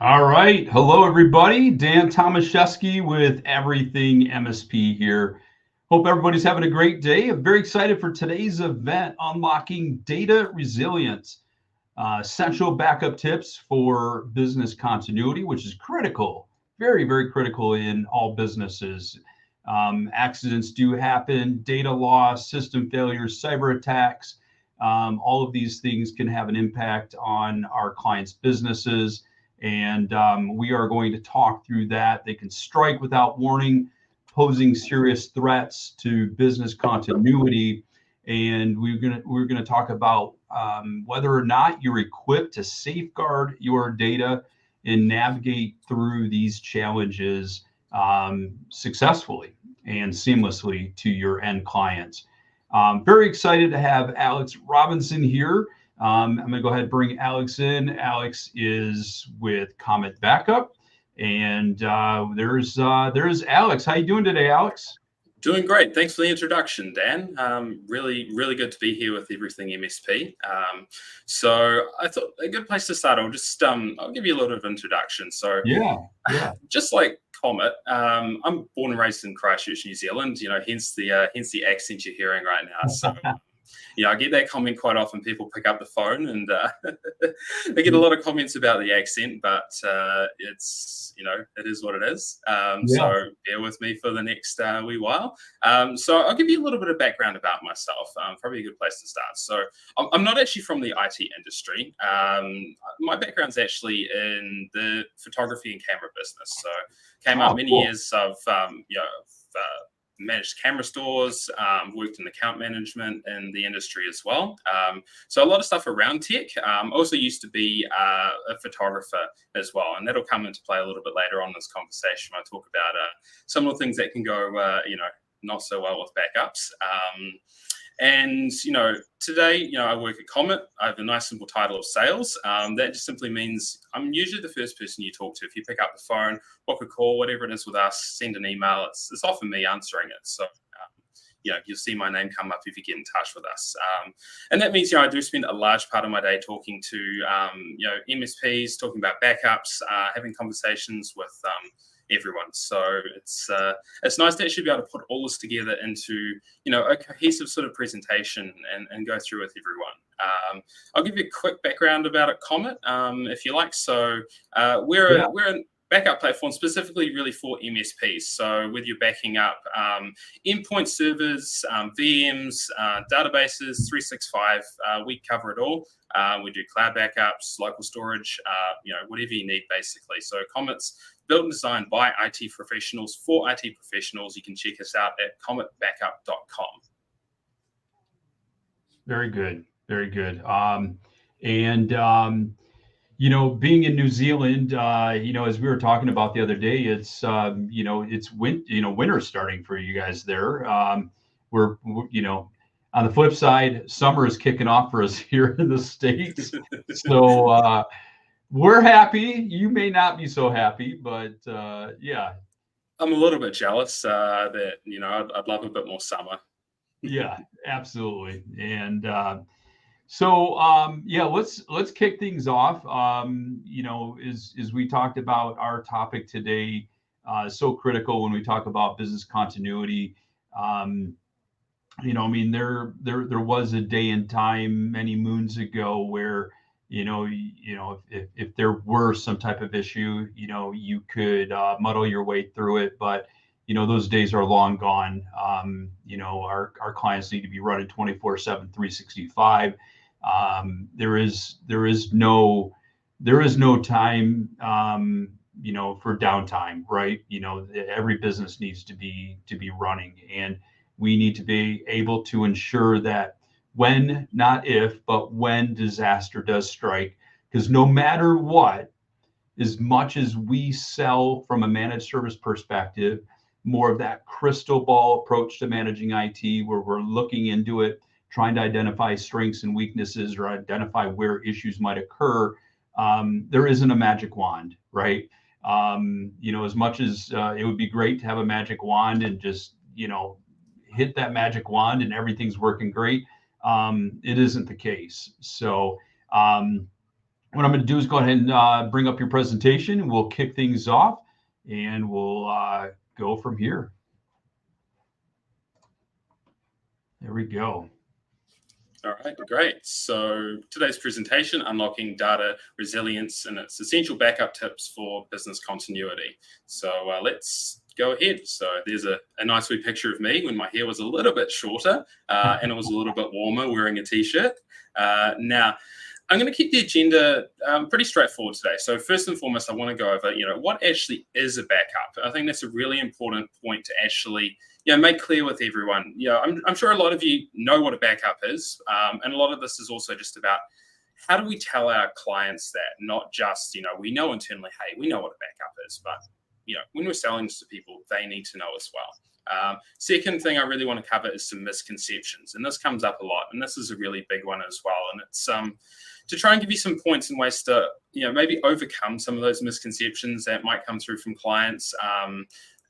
All right. Hello, everybody. Dan Tomaszewski with Everything MSP here. Hope everybody's having a great day. I'm very excited for today's event, Unlocking Data Resilience, essential backup tips for business continuity, which is critical, very, very critical in all businesses. Accidents do happen, data loss, system failures, cyber attacks. All of these things can have an impact on our clients' businesses. And we are going to talk through that. They can strike without warning, posing serious threats to business continuity. And we're gonna talk about whether or not you're equipped to safeguard your data and navigate through these challenges successfully and seamlessly to your end clients. Very excited to have Alex Robinson here. I'm going to go ahead and bring Alex in. Alex is with Comet Backup, and there's Alex. How you doing today, Alex? Doing great. Thanks for the introduction, Dan. Really good to be here with Everything MSP. So I thought a good place to start. I'll give you a little bit of introduction. So Yeah. just like Comet, I'm born and raised in Christchurch, New Zealand. Hence the accent you're hearing right now. So I get that comment quite often. People pick up the phone and they get a lot of comments about the accent, but it is what it is. So bear with me for the next wee while. So I'll give you a little bit of background about myself. Probably a good place to start. So I'm not actually from the IT industry. My background's actually in the photography and camera business. So came up many years of managed camera stores, worked in account management in the industry as well. So a lot of stuff around tech. Also used to be a photographer as well, and that'll come into play a little bit later on in this conversation. I talk about some of the things that can go, not so well with backups. And today, I work at Comet. I have a nice simple title of sales. That just simply means I'm usually the first person you talk to. If you pick up the phone, book a call, whatever it is with us, send an email. It's often me answering it. So you'll see my name come up if you get in touch with us. And that means, I do spend a large part of my day talking to, MSPs, talking about backups, having conversations with everyone. So it's nice to actually be able to put all this together into a cohesive sort of presentation and go through with everyone. I'll give you a quick background about it, Comet, if you like. So we're a backup platform specifically really for MSPs. So whether you're backing up endpoint servers, VMs, databases, 365, we cover it all. We do cloud backups, local storage, whatever you need basically. So Comet's built and designed by IT professionals for IT professionals. You can check us out at cometbackup.com. Very good. Very good. Being in New Zealand, as we were talking about the other day, it's winter starting for you guys there. We're on the flip side, summer is kicking off for us here in the States. So we're happy. You may not be so happy, but yeah. I'm a little bit jealous that I'd love a bit more summer. Yeah, absolutely. And let's kick things off. As we talked about our topic today, so critical when we talk about business continuity. There was a day and time many moons ago where if there were some type of issue, you could muddle your way through it, but those days are long gone. Our clients need to be running 24/7, 365. There is no time for downtime, right? Every business needs to be running, and we need to be able to ensure that when, not if, but when disaster does strike, because no matter what, as much as we sell from a managed service perspective, more of that crystal ball approach to managing IT, where we're looking into it, trying to identify strengths and weaknesses or identify where issues might occur. There isn't a magic wand, right? As much as it would be great to have a magic wand and just, hit that magic wand and everything's working great, it isn't the case. So what I'm going to do is go ahead and bring up your presentation, and we'll kick things off, and we'll go from here. There we go. All right, great. So today's presentation, Unlocking Data Resilience and its Essential Backup Tips for Business Continuity. So let's go ahead. So there's a nice wee picture of me when my hair was a little bit shorter and it was a little bit warmer wearing a t-shirt. Now, I'm going to keep the agenda pretty straightforward today. So first and foremost, I want to go over, what actually is a backup. I think that's a really important point to actually, make clear with everyone. I'm sure a lot of you know what a backup is, and a lot of this is also just about how do we tell our clients that, not just, we know internally, hey, we know what a backup is, but when we're selling this to people, they need to know as well. Second thing I really want to cover is some misconceptions, and this comes up a lot, and this is a really big one as well. And it's to try and give you some points and ways to maybe overcome some of those misconceptions that might come through from clients.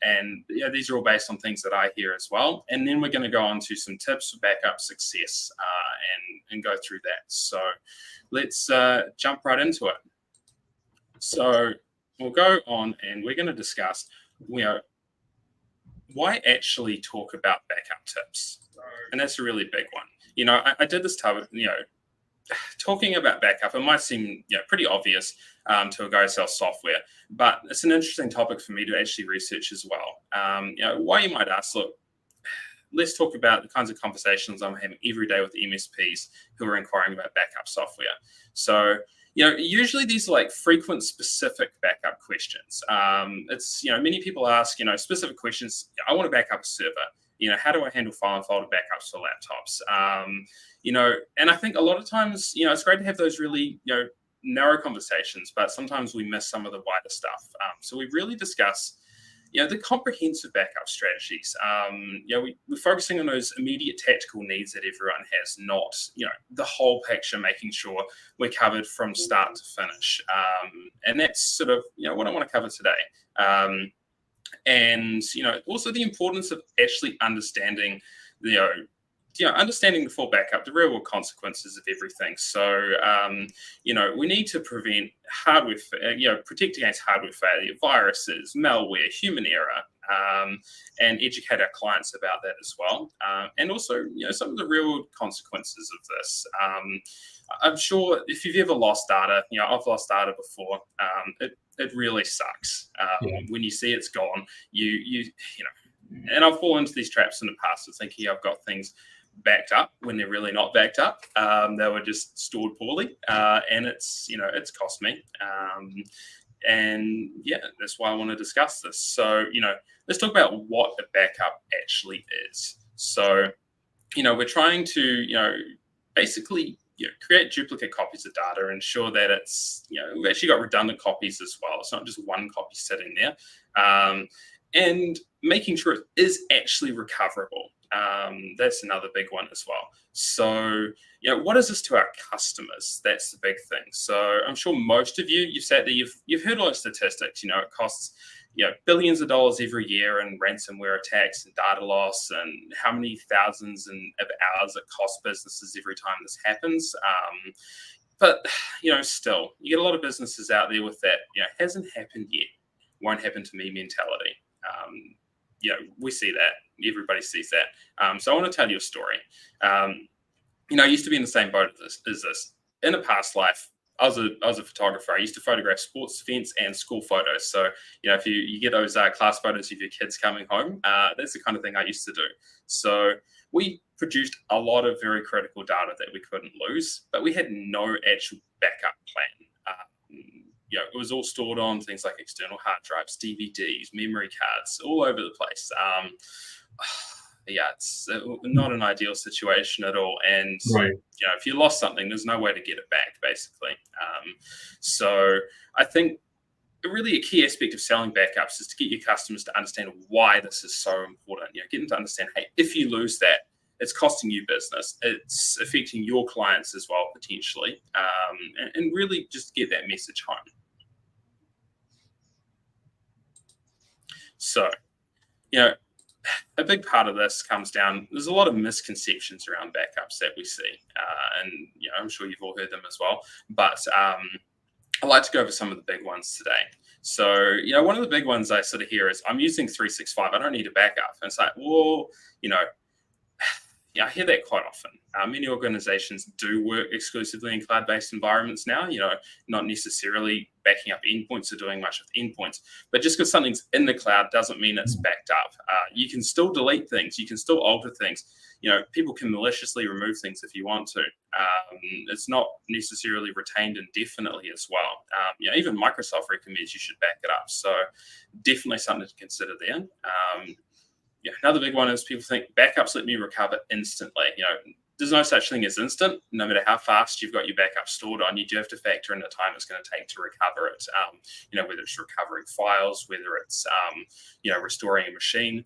And these are all based on things that I hear as well. And then we're going to go on to some tips for backup success and go through that. So let's jump right into it. So we'll go on and we're going to discuss why actually talk about backup tips. And that's a really big one. I did this tab, talking about backup, it might seem pretty obvious to a guy who sells software, but it's an interesting topic for me to actually research as well. Why, you might ask, look, let's talk about the kinds of conversations I'm having every day with MSPs who are inquiring about backup software. So, usually these are like frequent specific backup questions. It's, many people ask, specific questions. I want to back up a server. How do I handle file and folder backups for laptops? And I think a lot of times, it's great to have those really, narrow conversations, but sometimes we miss some of the wider stuff. So we really discuss, the comprehensive backup strategies. We're focusing on those immediate tactical needs that everyone has, not, the whole picture, making sure we're covered from start to finish. And that's sort of, what I want to cover today. And also the importance of actually understanding understanding the full backup, the real world consequences of everything. So we need to prevent hardware, protect against hardware failure, viruses, malware, human error, and educate our clients about that as well. And also some of the real world consequences of this. I'm sure if you've ever lost data, I've lost data before. It really sucks when you see it's gone. And I've fallen into these traps in the past of thinking I've got things backed up when they're really not backed up. They were just stored poorly, and it's cost me. And that's why I want to discuss this. So let's talk about what a backup actually is. So we're trying to basically create duplicate copies of data, ensure that it's, we've actually got redundant copies as well. It's not just one copy sitting there. And making sure it is actually recoverable. That's another big one as well. So, what is this to our customers? That's the big thing. So I'm sure most of you've sat there, you've heard all the statistics. It costs billions of dollars every year in ransomware attacks and data loss, and how many thousands of hours it costs businesses every time this happens. But still, you get a lot of businesses out there with that hasn't happened yet, won't happen to me mentality. We see that. Everybody sees that. So I want to tell you a story. I used to be in the same boat as this. In a past life, I was a photographer. I used to photograph sports events and school photos. So, if you get those class photos of your kids coming home, that's the kind of thing I used to do. So we produced a lot of very critical data that we couldn't lose, but we had no actual backup plan. It was all stored on things like external hard drives, DVDs, memory cards, all over the place. It's not an ideal situation at all. And, Right. If you lost something, there's no way to get it back, basically. So I think really a key aspect of selling backups is to get your customers to understand why this is so important. Get them to understand, hey, if you lose that, it's costing you business. It's affecting your clients as well, potentially. And really just get that message home. So, a big part of this comes down, there's a lot of misconceptions around backups that we see. And, I'm sure you've all heard them as well. But I like to go over some of the big ones today. So, one of the big ones I sort of hear is, I'm using 365. I don't need a backup. And it's like, well, you know, yeah, I hear that quite often. Many organizations do work exclusively in cloud-based environments now, not necessarily backing up endpoints or doing much with endpoints. But just because something's in the cloud doesn't mean it's backed up. You can still delete things. You can still alter things. People can maliciously remove things if you want to. It's not necessarily retained indefinitely as well. Even Microsoft recommends you should back it up. So definitely something to consider there. Another big one is people think backups let me recover instantly. There's no such thing as instant. No matter how fast you've got your backup stored on, you do have to factor in the time it's going to take to recover it. Whether it's recovering files, whether it's restoring a machine.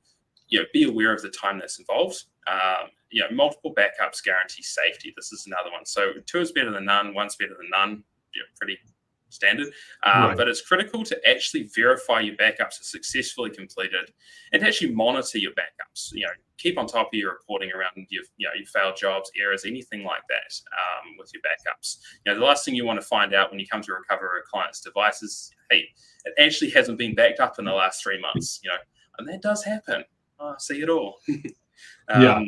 Be aware of the time that's involved. Multiple backups guarantee safety. This is another one. So 2 is better than none. 1's better than none. Pretty standard. Right. But it's critical to actually verify your backups are successfully completed and to actually monitor your backups. Keep on top of your reporting around your failed jobs, errors, anything like that with your backups. The last thing you want to find out when you come to recover a client's device is, hey, it actually hasn't been backed up in the last 3 months. And that does happen. I see it all. Yeah.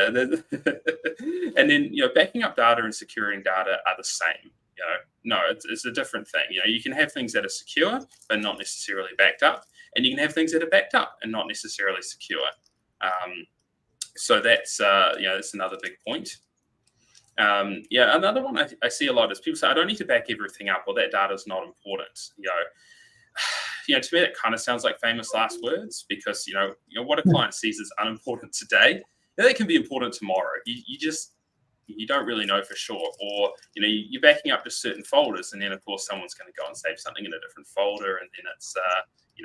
And then backing up data and securing data are the same. No, it's a different thing. You can have things that are secure but not necessarily backed up, and you can have things that are backed up and not necessarily secure. So that's that's another big point. Another one I see a lot is people say, I don't need to back everything up, or that data is not important. To me, that kind of sounds like famous last words, because what a client sees as unimportant today, that can be important tomorrow. You don't really know for sure, or you're backing up to certain folders, and then of course someone's going to go and save something in a different folder, and then it's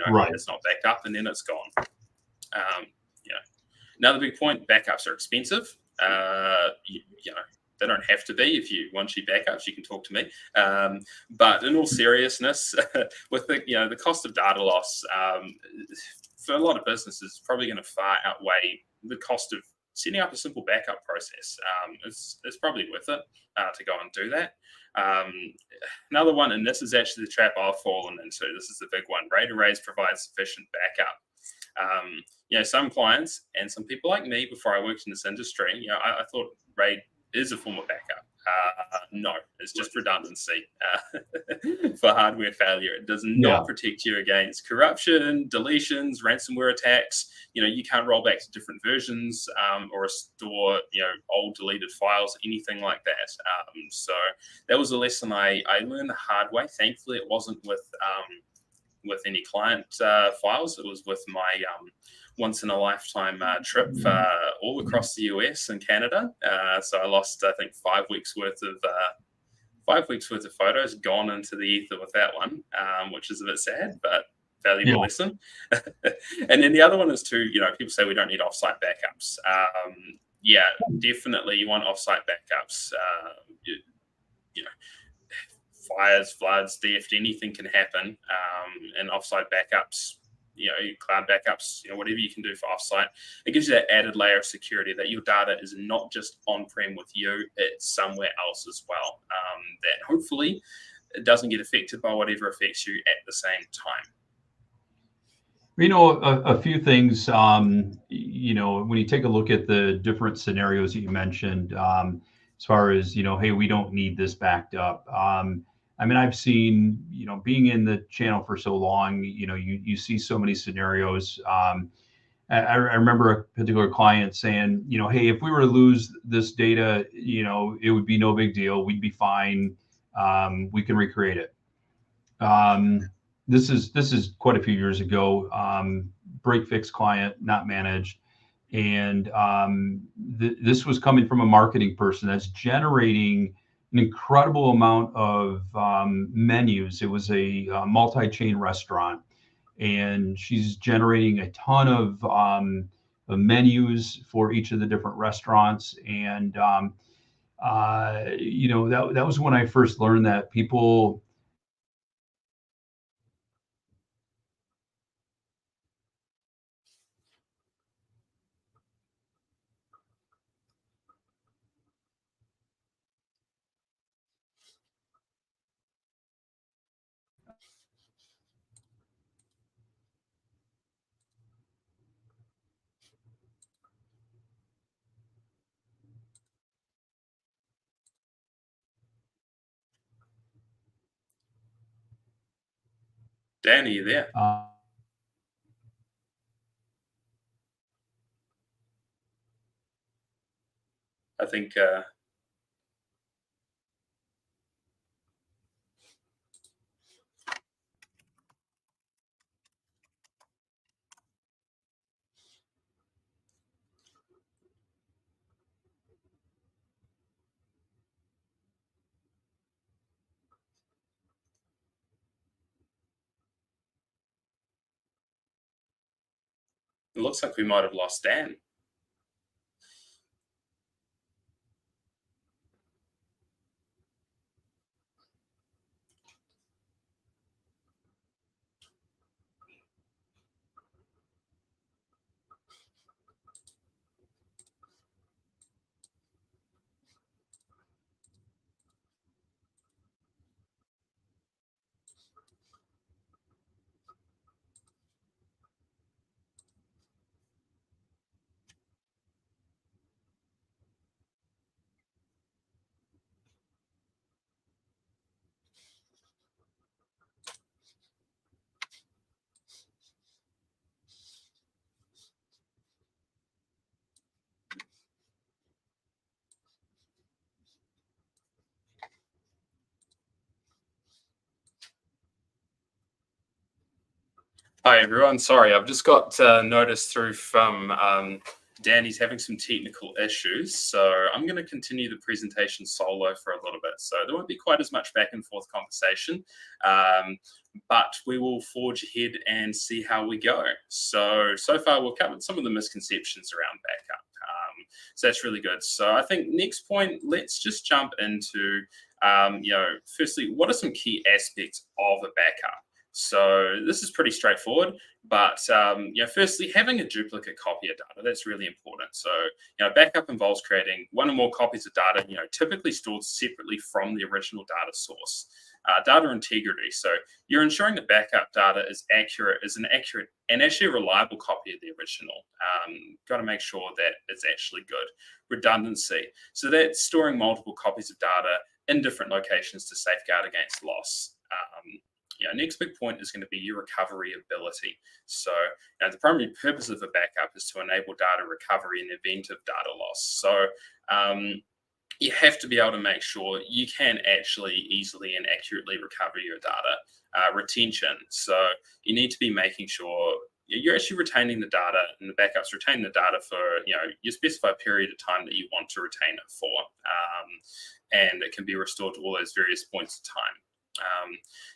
Right. it's not backed up, and then it's gone. Another big point: backups are expensive. They don't have to be. If you want your backups, you can talk to me. But in all seriousness, with the cost of data loss, for a lot of businesses, probably going to far outweigh the cost of setting up a simple backup process. It's probably worth it to go and do that. Another one, and this is actually the trap I've fallen into. This is the big one. RAID arrays provide sufficient backup. Some clients and some people like me, before I worked in this industry, I thought RAID is a form of backup. No, it's just redundancy for hardware failure. It does not protect you against corruption, deletions, ransomware attacks. You can't roll back to different versions or restore old deleted files, anything like that. So that was a lesson I learned the hard way. Thankfully, it wasn't with any client files. It was with my once in a lifetime trip all across the US and Canada. So I lost, I think, 5 weeks worth of photos gone into the ether with that one, which is a bit sad, but valuable lesson. And then the other one is people say we don't need offsite backups. Definitely you want offsite backups. Fires, floods, theft, anything can happen. And offsite backups, cloud backups, whatever you can do for offsite, it gives you that added layer of security that your data is not just on-prem with you, it's somewhere else as well. That hopefully it doesn't get affected by whatever affects you at the same time. A few things, when you take a look at the different scenarios that you mentioned, as far as, hey, we don't need this backed up. I've seen, being in the channel for so long, you see so many scenarios. I remember a particular client saying, hey, if we were to lose this data, it would be no big deal. We'd be fine. We can recreate it. This is quite a few years ago. Break fix client, not managed, and this was coming from a marketing person that's generating an incredible amount of menus. It was a multi-chain restaurant, and she's generating a ton of menus for each of the different restaurants. And that was when I first learned that people Dan, are you there? I think it looks like we might have lost Dan. Hi, everyone. Sorry, I've just got notice through from Dan. He's having some technical issues. So I'm going to continue the presentation solo for a little bit. So there won't be quite as much back and forth conversation, but we will forge ahead and see how we go. So far, we've covered some of the misconceptions around backup. So that's really good. So I think next point, let's just jump into, firstly, what are some key aspects of a backup? So this is pretty straightforward, but firstly, having a duplicate copy of data, that's really important. So, backup involves creating one or more copies of data, typically stored separately from the original data source. Data integrity. So you're ensuring that backup data is an accurate and actually a reliable copy of the original. Got to make sure that it's actually good. Redundancy. So that's storing multiple copies of data in different locations to safeguard against loss. Next big point is going to be your recovery ability. So the primary purpose of a backup is to enable data recovery in the event of data loss. So you have to be able to make sure you can actually easily and accurately recover your data. Retention. So you need to be making sure you're actually retaining the data, and the backups retain the data for your specified period of time that you want to retain it for, and it can be restored to all those various points of time.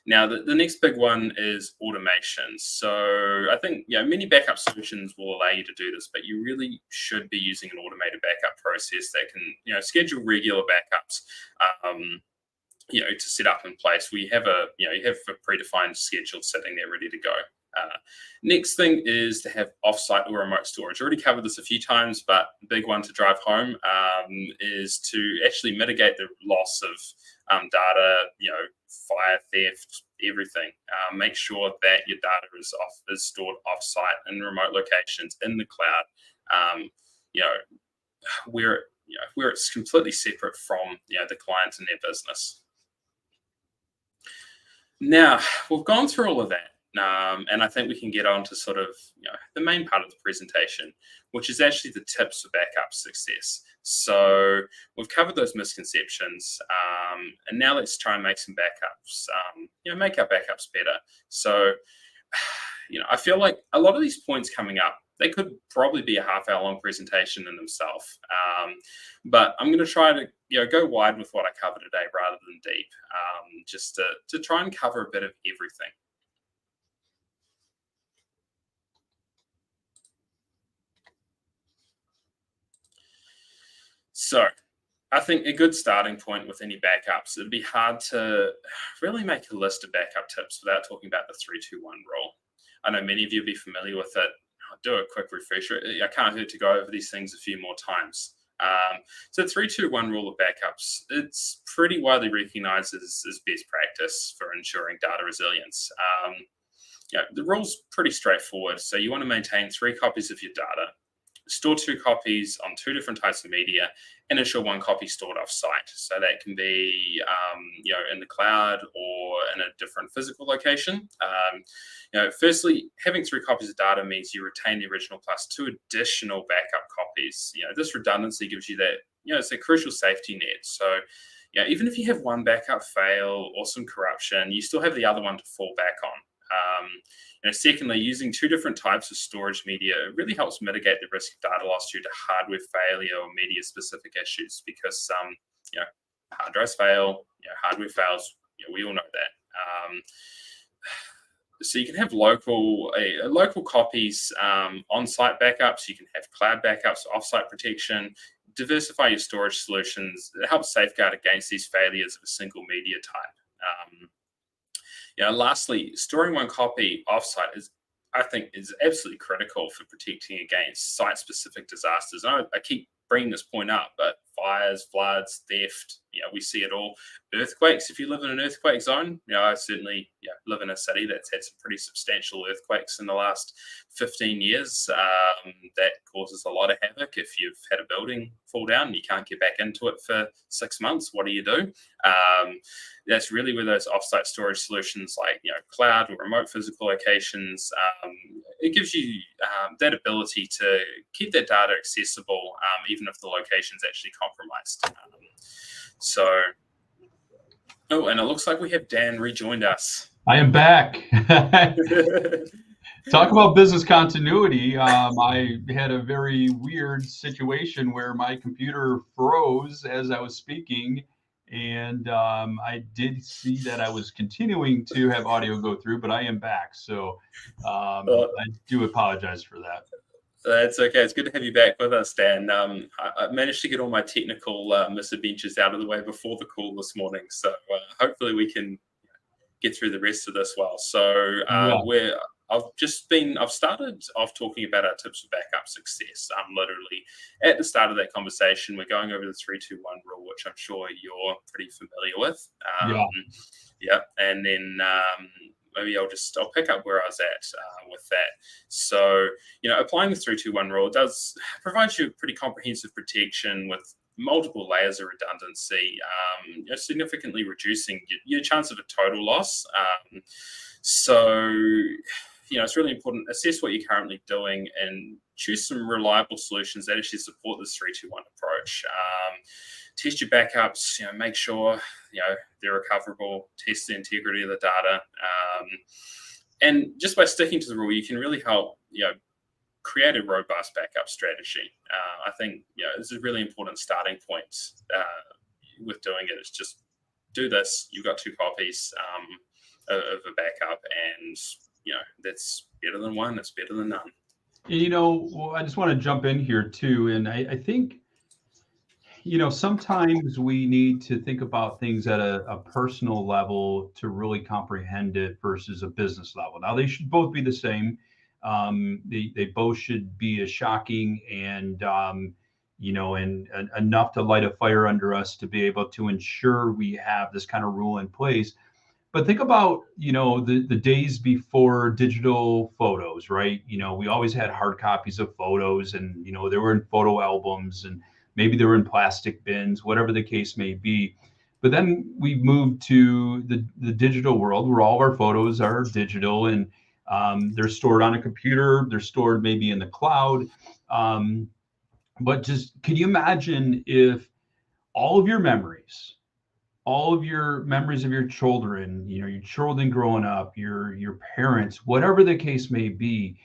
Now, the next big one is automation. So I think many backup solutions will allow you to do this, but you really should be using an automated backup process that can schedule regular backups. To set up in place. We have you have a predefined schedule sitting there ready to go. Next thing is to have offsite or remote storage. I already covered this a few times, but the big one to drive home is to actually mitigate the loss of data, fire theft, everything. Make sure that your data is stored offsite in remote locations in the cloud. Where it's completely separate from the client and their business. Now, we've gone through all of that, and I think we can get on to sort of the main part of the presentation, which is actually the tips for backup success. So we've covered those misconceptions, and now let's try and make some backups, make our backups better. So, I feel like a lot of these points coming up, they could probably be a half-hour long presentation in themselves. But I'm going to try to go wide with what I cover today rather than deep, just to try and cover a bit of everything. So I think a good starting point with any backups, it'd be hard to really make a list of backup tips without talking about the 3-2-1 rule. I know many of you will be familiar with it. I'll do a quick refresher. I can't hurt to go over these things a few more times. So 3-2-1 rule of backups, it's pretty widely recognized as best practice for ensuring data resilience. The rule's pretty straightforward. So you want to maintain 3 copies of your data, store 2 copies on 2 different types of media, and ensure 1 copy stored off-site. So that can be, in the cloud or in a different physical location. Firstly, having 3 copies of data means you retain the original plus 2 additional backup copies. This redundancy gives you that, it's a crucial safety net. So, even if you have one backup fail or some corruption, you still have the other one to fall back on. Secondly, using 2 different types of storage media really helps mitigate the risk of data loss due to hardware failure or media-specific issues, because hard drives fail, hardware fails. We all know that. So you can have local copies, on-site backups. You can have cloud backups, offsite protection. Diversify your storage solutions. It helps safeguard against these failures of a single media type. Lastly, storing 1 copy offsite I think is absolutely critical for protecting against site-specific disasters. I keep bringing this point up, but fires, floods, theft, we see it all. Earthquakes, if you live in an earthquake zone, I certainly live in a city that's had some pretty substantial earthquakes in the last 15 years. That causes a lot of havoc. If you've had a building fall down and you can't get back into it for 6 months, what do? That's really where those offsite storage solutions like cloud or remote physical locations, it gives you that ability to keep that data accessible, even if the location is actually compromised. And it looks like we have Dan rejoined us. I am back. Talk about business continuity. I had a very weird situation where my computer froze as I was speaking, and I did see that I was continuing to have audio go through, but I am back. So I do apologize for that. That's okay. It's good to have you back with us, Dan. I managed to get all my technical misadventures out of the way before the call this morning, so hopefully we can get through the rest of this well. So I've started off talking about our tips for backup success. Literally at the start of that conversation, we're going over the 3-2-1 rule, which I'm sure you're pretty familiar with. And then maybe I'll pick up where I was at with that. So, applying the 3-2-1 rule does provide you pretty comprehensive protection with multiple layers of redundancy, significantly reducing your chance of a total loss. It's really important to assess what you're currently doing and choose some reliable solutions that actually support this 3-2-1 approach. Test your backups, make sure they're recoverable, test the integrity of the data. And just by sticking to the rule, you can really help create a robust backup strategy. I think this is a really important starting point with doing it. It's just do this. You've got 2 copies of a backup, and that's better than 1. It's better than none. I just want to jump in here too, and I think sometimes we need to think about things at a personal level to really comprehend it versus a business level. Now, they should both be the same. They both should be as shocking and enough to light a fire under us to be able to ensure we have this kind of rule in place. But think about, the days before digital photos, right? We always had hard copies of photos, and, they were in photo albums, and maybe they were in plastic bins, whatever the case may be. But then we moved to the digital world where all of our photos are digital, and they're stored on a computer, they're stored maybe in the cloud. But just, can you imagine if all of your memories of your children, your children growing up, your parents, whatever the case may be,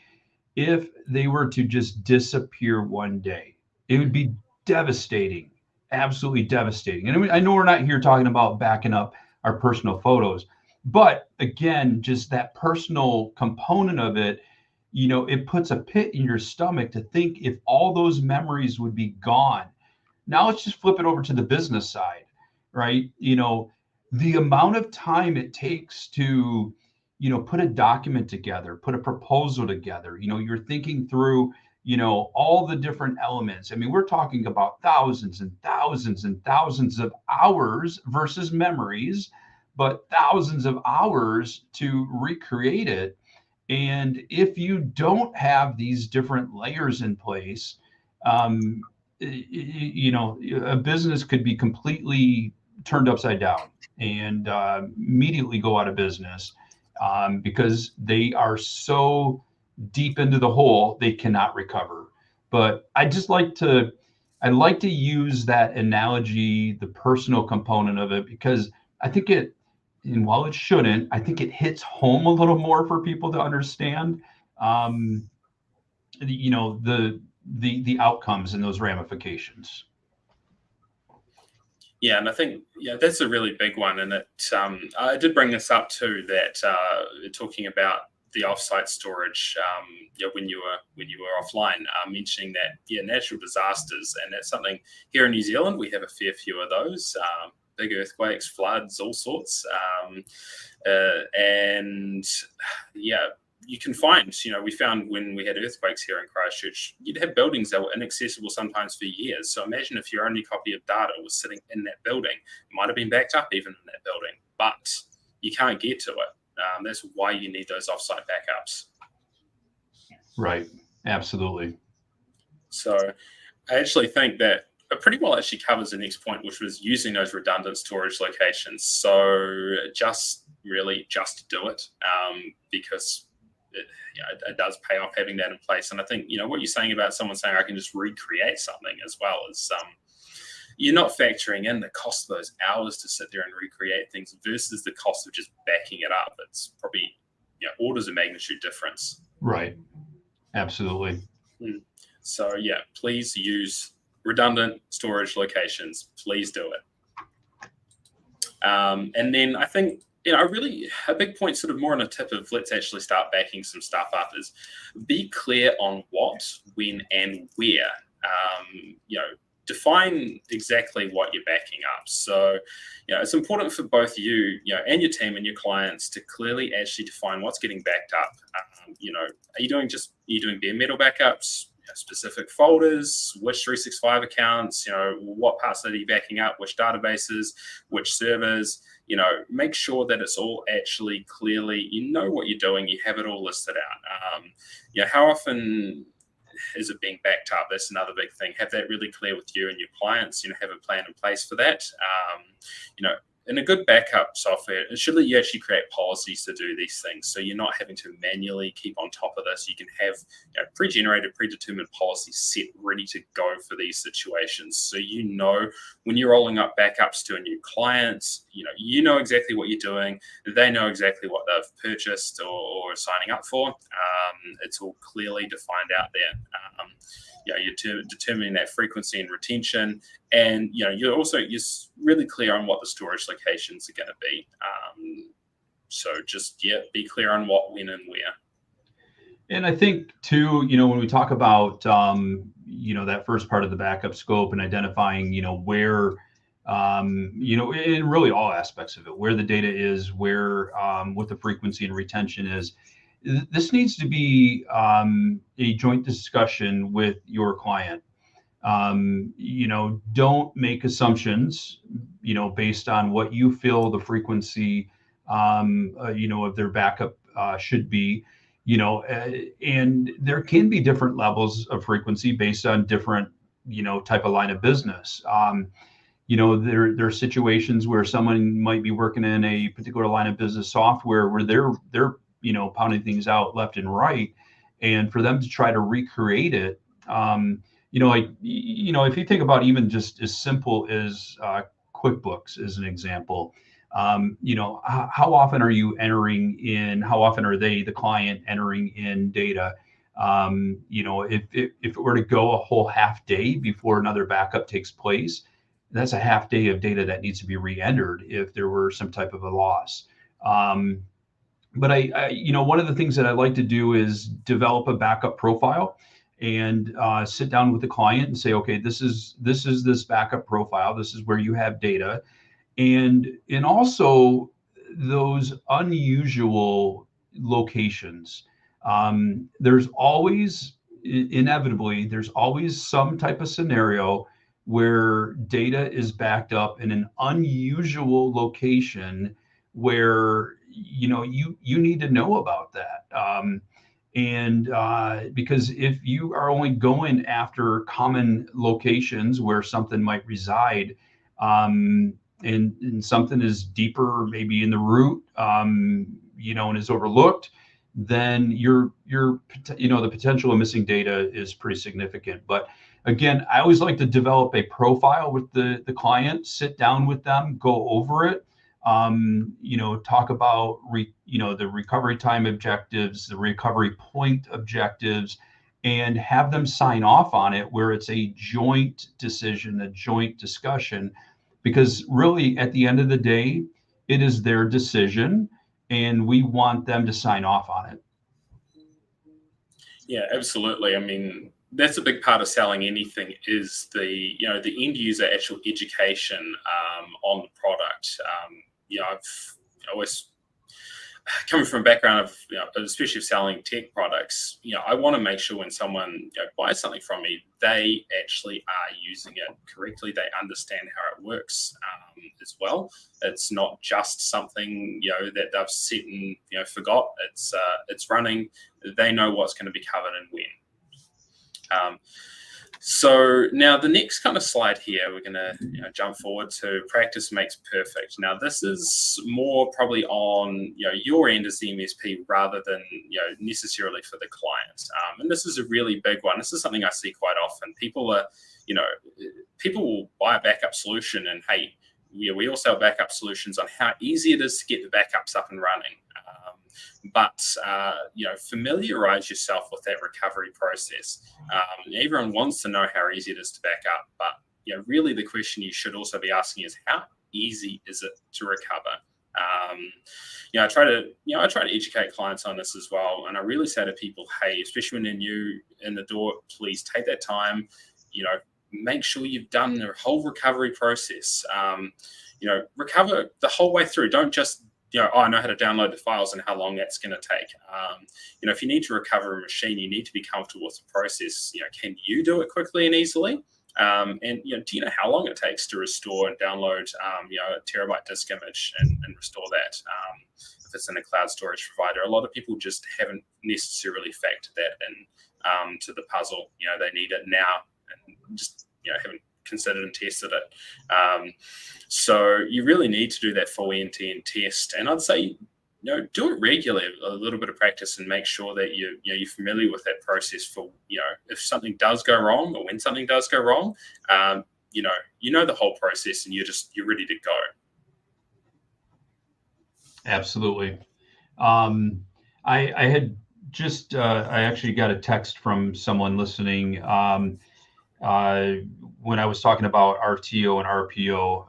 if they were to just disappear one day? It would be devastating, absolutely devastating. And I know we're not here talking about backing up our personal photos, but again, just that personal component of it, it puts a pit in your stomach to think if all those memories would be gone. Now let's just flip it over to the business side, right? The amount of time it takes to, put a document together, put a proposal together, you're thinking through, all the different elements. I mean, we're talking about thousands and thousands and thousands of hours versus memories, but thousands of hours to recreate it. And if you don't have these different layers in place, a business could be completely turned upside down and immediately go out of business because they are so deep into the hole they cannot recover. But I like to use that analogy, the personal component of it, because I think and while it shouldn't, I think it hits home a little more for people to understand, um, the outcomes and those ramifications. Yeah, and I think that's a really big one, and I did bring this up too, that talking about the offsite storage, when you were offline, mentioning that natural disasters, and that's something here in New Zealand we have a fair few of those. Big earthquakes, floods, all sorts, and you can find, we found when we had earthquakes here in Christchurch, you'd have buildings that were inaccessible sometimes for years. So imagine if your only copy of data was sitting in that building. It might have been backed up even in that building, but you can't get to it. That's why you need those offsite backups. Right. Absolutely. So I actually think that it pretty well actually covers the next point, which was using those redundant storage locations. So just do it, because it does pay off having that in place. And I think, what you're saying about someone saying I can just recreate something as well is you're not factoring in the cost of those hours to sit there and recreate things versus the cost of just backing it up. It's probably orders of magnitude difference. Right. Absolutely. So please use redundant storage locations. Please do it. And then I think, a big point, sort of more on a tip of let's actually start backing some stuff up, is be clear on what, when, and where. Define exactly what you're backing up. So, it's important for both you, and your team and your clients to clearly actually define what's getting backed up. Are you doing bare metal backups? Specific folders, which 365 accounts, what parts are you backing up, which databases, which servers, make sure that it's all actually clearly, what you're doing, you have it all listed out. How often is it being backed up? That's another big thing. Have that really clear with you and your clients, have a plan in place for that. In a good backup software, it should let you actually create policies to do these things. So you're not having to manually keep on top of this. You can have pre-generated, predetermined policies set ready to go for these situations. So when you're rolling up backups to a new client, you know exactly what you're doing. They know exactly what they've purchased or are signing up for. It's all clearly defined out there. You're determining that frequency and retention, and you're really clear on what the storage locations are going to be. So just be clear on what, when, and where. And I think too, when we talk about that first part of the backup scope and identifying where in really all aspects of it, where the data is, where what the frequency and retention is. This needs to be a joint discussion with your client. Don't make assumptions, based on what you feel the frequency, of their backup should be, and there can be different levels of frequency based on different, type of line of business. There are situations where someone might be working in a particular line of business software where they're pounding things out left and right, and for them to try to recreate it, if you think about even just as simple as QuickBooks as an example, how often are you entering in? How often are the client entering in data? If it were to go a whole half day before another backup takes place, that's a half day of data that needs to be re-entered if there were some type of a loss. But one of the things that I like to do is develop a backup profile and sit down with the client and say, okay, this is this backup profile. This is where you have data, and also those unusual locations. There's always some type of scenario where data is backed up in an unusual location where you need to know about that, and because if you are only going after common locations where something might reside, and something is deeper, maybe in the root, and is overlooked, then the potential of missing data is pretty significant. But again, I always like to develop a profile with the client, sit down with them, go over it, talk about the recovery time objectives, the recovery point objectives, and have them sign off on it where it's a joint decision, a joint discussion, because really at the end of the day, it is their decision and we want them to sign off on it. Yeah, absolutely. I mean, that's a big part of selling anything is the end user actual education on the product. I've always coming from a background of especially selling tech products. I want to make sure when someone buys something from me, they actually are using it correctly. They understand how it works as well. It's not just something that they've set and forgot. It's running. They know what's going to be covered and when. So now the next kind of slide here, we're going to jump forward to practice makes perfect. Now this is more probably on your end as the MSP rather than necessarily for the client. And this is a really big one. This is something I see quite often. People will buy a backup solution, and hey, we also have backup solutions on how easy it is to get the backups up and running. But familiarize yourself with that recovery process. Everyone wants to know how easy it is to back up, but really the question you should also be asking is how easy is it to recover? I try to educate clients on this as well, and I really say to people, hey, especially when they're new in the door, please take that time. Make sure you've done the whole recovery process. Recover the whole way through. Don't just I know how to download the files and how long that's going to take. If you need to recover a machine, you need to be comfortable with the process. Can you do it quickly and easily? And do you know how long it takes to restore and download a terabyte disk image and restore that? If it's in a cloud storage provider, a lot of people just haven't necessarily factored that in to the puzzle. They need it now and just haven't considered and tested it. So you really need to do that full end-to-end test. And I'd say, do it regularly, a little bit of practice, and make sure that you're familiar with that process for, if something does go wrong or when something does go wrong, the whole process and you're ready to go. Absolutely. I had just, I actually got a text from someone listening when I was talking about RTO and RPO,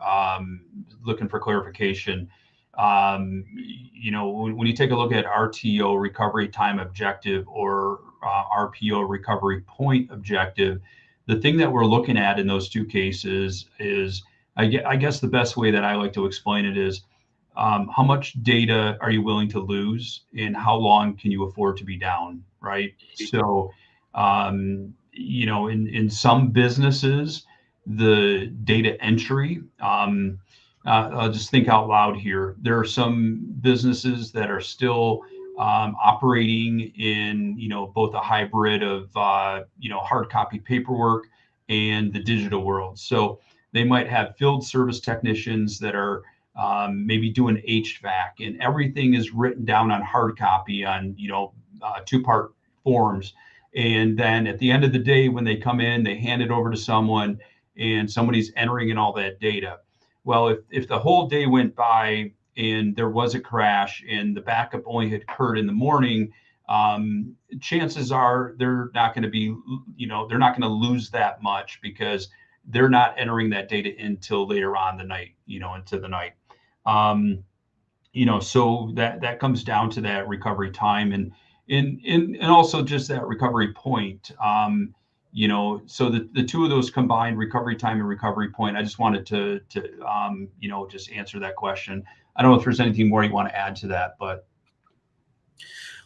looking for clarification. When you take a look at RTO, recovery time objective, or RPO, recovery point objective, the thing that we're looking at in those two cases is, I guess the best way that I like to explain it is, how much data are you willing to lose and how long can you afford to be down, right? So, in some businesses, the data entry, I'll just think out loud here. There are some businesses that are still operating in, both a hybrid of, hard copy paperwork and the digital world. So they might have field service technicians that are maybe doing HVAC, and everything is written down on hard copy on, two-part forms. And then at the end of the day, when they come in, they hand it over to someone and somebody's entering in all that data. Well, if the whole day went by and there was a crash and the backup only had occurred in the morning, chances are they're not going to be, they're not going to lose that much because they're not entering that data until later on the night, into the night. So that comes down to that recovery time and also just that recovery point. So the two of those combined, recovery time and recovery point, I just wanted to just answer that question. I don't know if there's anything more you want to add to that, but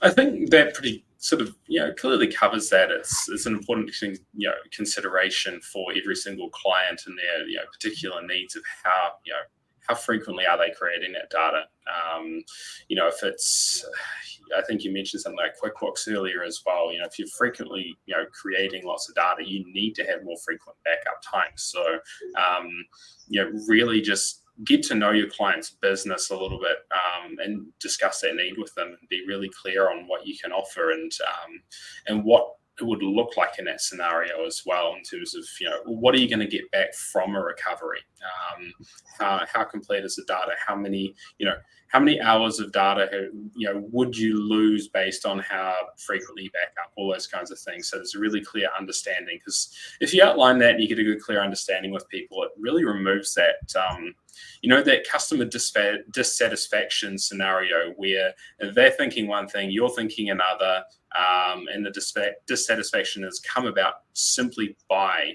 I think that pretty sort of clearly covers that. It's an important thing, consideration for every single client and their particular needs of how frequently are they creating that data. If it's, I think you mentioned something like QuickBooks earlier as well. If you're frequently, creating lots of data, you need to have more frequent backup times. So, really just get to know your client's business a little bit, and discuss that need with them, and be really clear on what you can offer, and what it would look like in that scenario as well, in terms of, what are you going to get back from a recovery? How complete is the data? How many hours of data would you lose based on how frequently you back up? All those kinds of things. So there's a really clear understanding, because if you outline that and you get a good clear understanding with people, it really removes that that customer dissatisfaction scenario where they're thinking one thing, you're thinking another, and the dissatisfaction has come about simply by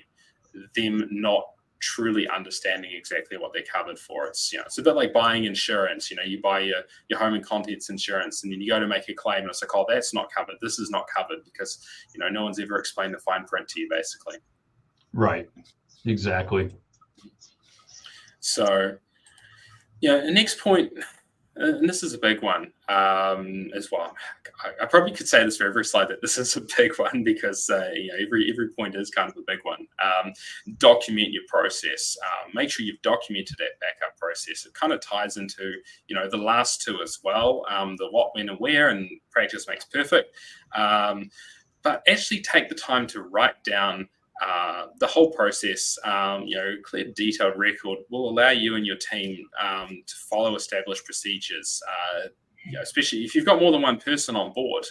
them not truly understanding exactly what they're covered for. It's a bit like buying insurance. You buy your home and contents insurance, and then you go to make a claim, and it's like, oh, that's not covered, this is not covered, because no one's ever explained the fine print to you, basically. Right. Exactly. So the next point, and this is a big one as well. I probably could say this for every slide that this is a big one, because every point is kind of a big one. Document your process. Make sure you've documented that backup process. It kind of ties into the last two as well. The what, when, and where, and practice makes perfect. But actually take the time to write down the whole process. Clear, detailed record will allow you and your team to follow established procedures, especially if you've got more than one person on board,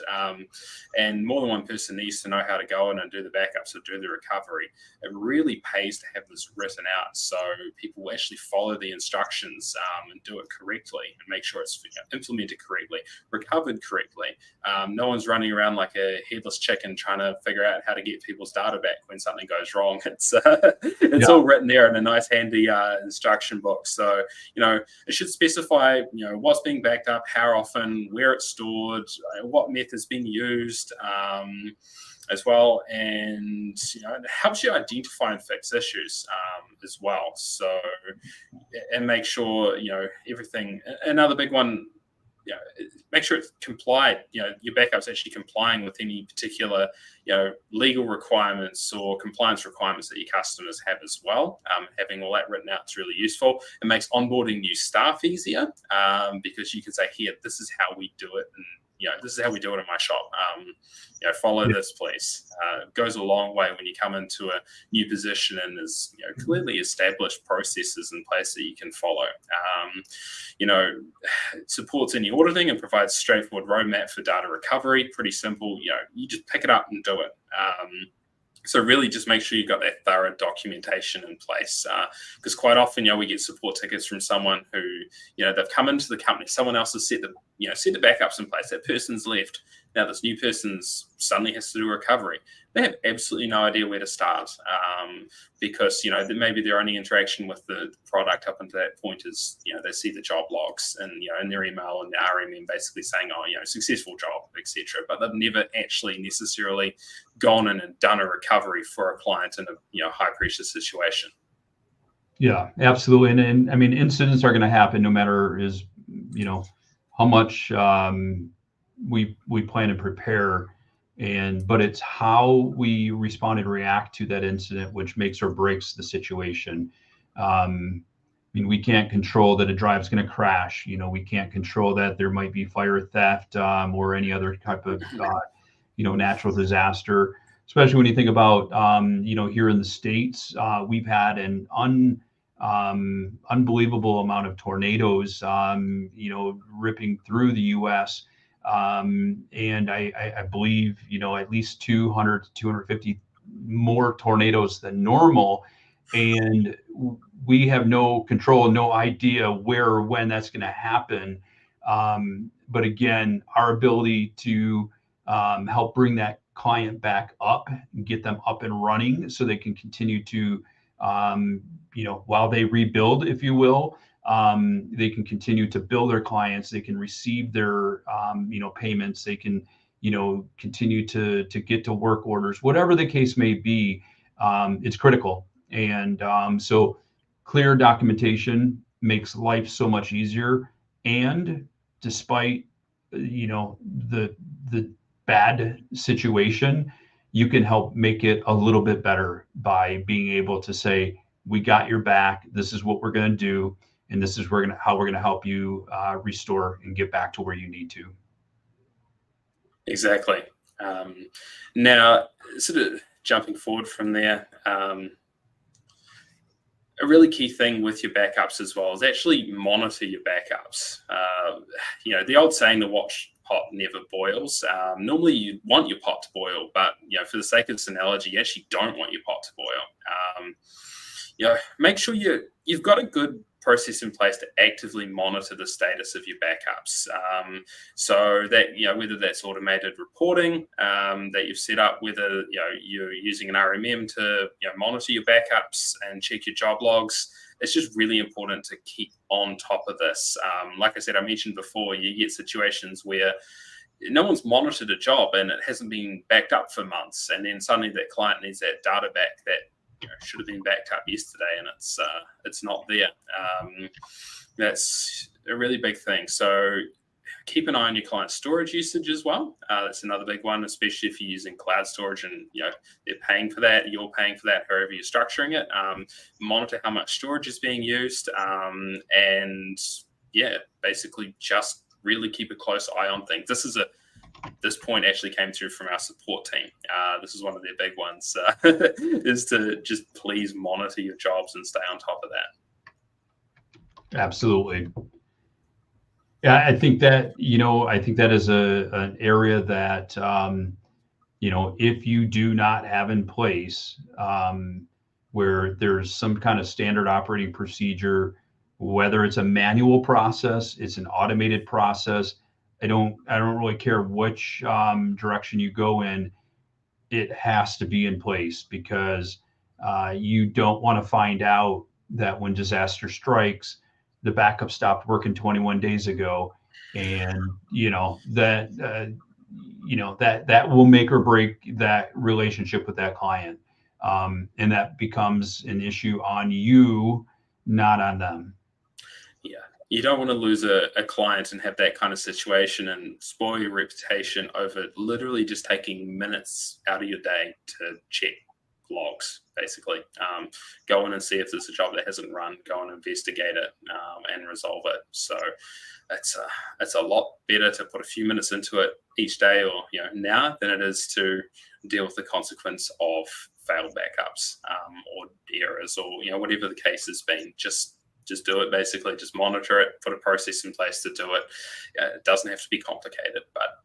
and more than one person needs to know how to go in and do the backups or do the recovery. It really pays to have this written out, so people will actually follow the instructions and do it correctly, and make sure it's implemented correctly, recovered correctly. No one's running around like a headless chicken trying to figure out how to get people's data back when something goes wrong. It's all written there in a nice handy instruction book. So it should specify what's being backed up, how often, where it's stored, what method's being used, as well, and it helps you identify and fix issues as well. So, and make sure everything. Another big one, make sure it's complied. Your backup's actually complying with any particular legal requirements or compliance requirements that your customers have as well. Having all that written out is really useful. It makes onboarding new staff easier, because you can say, here, this is how we do it, and this is how we do it in my shop. Follow this, please. It goes a long way when you come into a new position and there's clearly established processes in place that you can follow. It supports any auditing and provides straightforward roadmap for data recovery. Pretty simple. You just pick it up and do it. So really just make sure you've got that thorough documentation in place, because quite often, we get support tickets from someone who, they've come into the company, someone else has set the backups in place, that person's left. Now this new person's suddenly has to do recovery. They have absolutely no idea where to start, because, maybe their only interaction with the product up until that point is, they see the job logs and, in their email and their RMM basically saying, oh, successful job, etc. But they've never actually necessarily gone in and done a recovery for a client in a, high pressure situation. Yeah, absolutely. And I mean, incidents are going to happen no matter how much we plan and prepare. But it's how we respond and react to that incident which makes or breaks the situation. We can't control that a drive's going to crash. We can't control that there might be fire theft or any other type of natural disaster. Especially when you think about here in the States, we've had an unbelievable amount of tornadoes ripping through the U.S. And I believe, at least 200 to 250 more tornadoes than normal. And we have no control, no idea where or when that's going to happen. But again, our ability to help bring that client back up and get them up and running so they can continue to, while they rebuild, if you will, they can continue to bill their clients. They can receive their, payments. They can, continue to get to work orders, whatever the case may be. It's critical. And so clear documentation makes life so much easier. And despite, the bad situation, you can help make it a little bit better by being able to say, we got your back. This is what we're going to do. and this is how we're gonna help you restore and get back to where you need to. Exactly. Now, sort of jumping forward from there, a really key thing with your backups as well is actually monitor your backups. The old saying, the watch pot never boils. Normally you want your pot to boil, but for the sake of this analogy, you actually don't want your pot to boil. Make sure you've got a good process in place to actively monitor the status of your backups. So that, whether that's automated reporting that you've set up, whether you're using an RMM to monitor your backups and check your job logs. It's just really important to keep on top of this. Like I said, I mentioned before, you get situations where no one's monitored a job and it hasn't been backed up for months, and then suddenly that client needs that data back that should have been backed up yesterday, and it's not there. That's a really big thing. So keep an eye on your client storage usage as well. That's another big one, especially if you're using cloud storage and they're paying for that, you're paying for that, however you're structuring it. Monitor how much storage is being used, and basically just really keep a close eye on things. This point actually came through from our support team. This is one of their big ones, is to just please monitor your jobs and stay on top of that. Absolutely. Yeah, I think that is an area that if you do not have in place, where there's some kind of standard operating procedure, whether it's a manual process, it's an automated process. I don't really care which direction you go in. It has to be in place, because you don't want to find out that when disaster strikes, the backup stopped working 21 days ago, and that will make or break that relationship with that client, and that becomes an issue on you, not on them. Yeah, you don't want to lose a client and have that kind of situation and spoil your reputation over literally just taking minutes out of your day to check logs, basically. Go in and see if there's a job that hasn't run, go and investigate it, and resolve it. So it's a lot better to put a few minutes into it each day, or now, than it is to deal with the consequence of failed backups, or errors, or whatever the case has been. Just do it, basically. Just monitor it, put a process in place to do it. It doesn't have to be complicated, but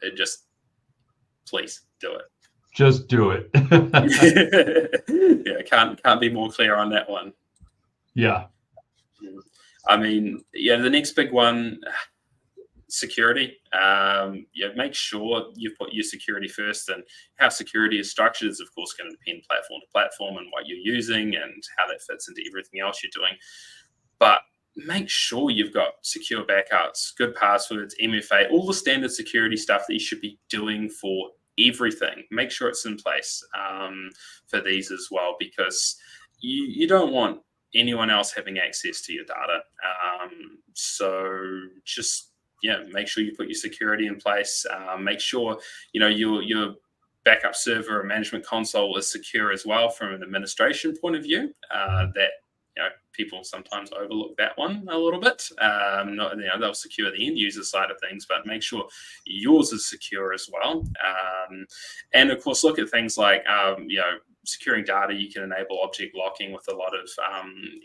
please do it. Just do it. Yeah, can't be more clear on that one. Yeah. I mean, the next big one, security. Make sure you put your security first, and how security is structured is, of course, going to depend platform to platform and what you're using and how that fits into everything else you're doing. But make sure you've got secure backups, good passwords, MFA, all the standard security stuff that you should be doing for everything. Make sure it's in place for these as well, because you don't want anyone else having access to your data. So just make sure you put your security in place. Make sure your backup server or management console is secure as well from an administration point of view. That people sometimes overlook that one a little bit. They'll secure the end user side of things, but make sure yours is secure as well. And of course, look at things like securing data. You can enable object locking with a lot of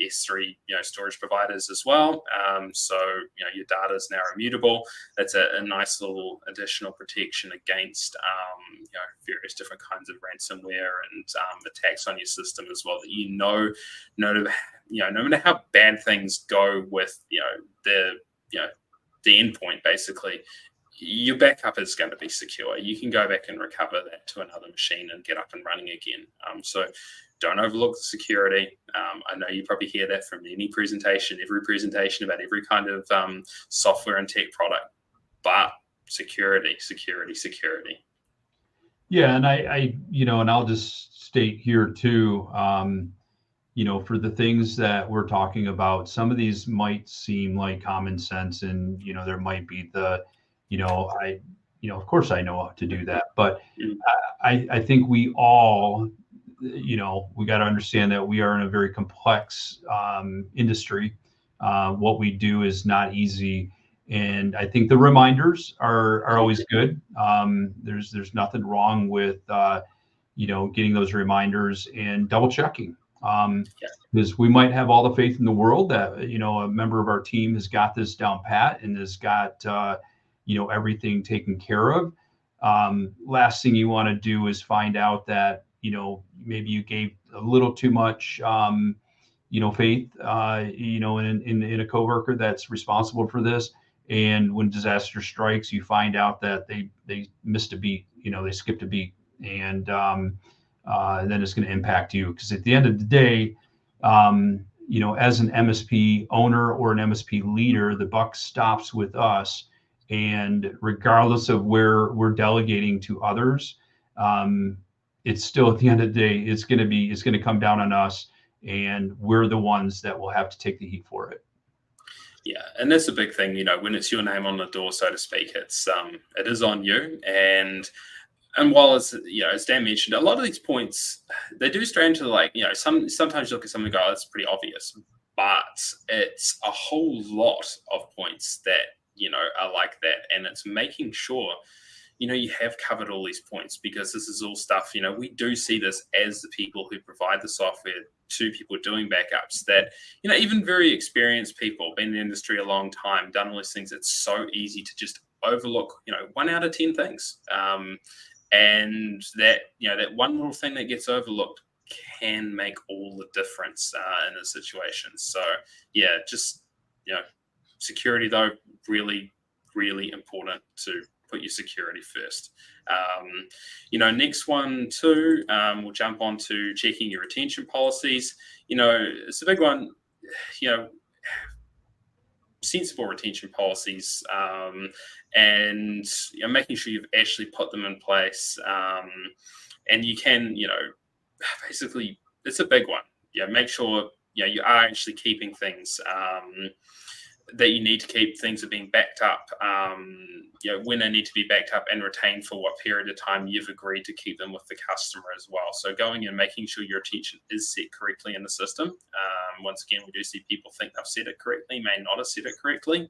S3 storage providers as well. So your data is now immutable. That's a nice little additional protection against various different kinds of ransomware and attacks on your system as well. That no matter how bad things go with the endpoint, basically, your backup is going to be secure. You can go back and recover that to another machine and get up and running again. So don't overlook the security. I know you probably hear that from every presentation about every kind of software and tech product, but security. Yeah, and and I'll just state here too, for the things that we're talking about, some of these might seem like common sense, and there might be of course I know how to do that, but I think we all, we got to understand that we are in a very complex industry. what we do is not easy. And I think the reminders are always good. There's nothing wrong with getting those reminders and double checking. Because we might have all the faith in the world that a member of our team has got this down pat and has got everything taken care of. Last thing you want to do is find out that maybe you gave a little too much faith in a coworker that's responsible for this, and when disaster strikes you find out that they missed a beat, they skipped a beat, and then it's going to impact you, because at the end of the day, as an MSP owner or an MSP leader, the buck stops with us. And regardless of where we're delegating to others, it's still, at the end of the day, it's going to come down on us, and we're the ones that will have to take the heat for it. Yeah, and that's a big thing, when it's your name on the door, so to speak, it is on you. And while as Dan mentioned, a lot of these points, they do stray into sometimes you look at something and go, oh, that's pretty obvious, but it's a whole lot of points that are like that, and it's making sure you have covered all these points, because this is all stuff we do see this as the people who provide the software to people doing backups, that even very experienced people, been in the industry a long time, done all these things, it's so easy to just overlook 1 out of 10 things, and that that one little thing that gets overlooked can make all the difference in a situation. So yeah, just security though, really, really important to put your security first. Next one too, we'll jump on to checking your retention policies. It's a big one. Sensible retention policies, and making sure you've actually put them in place. And you can, basically, it's a big one. Make sure you are actually keeping things that you need to keep. Things are being backed up, when they need to be backed up, and retained for what period of time you've agreed to keep them with the customer as well. So going and making sure your retention is set correctly in the system. Once again, we do see people think they've set it correctly, may not have set it correctly.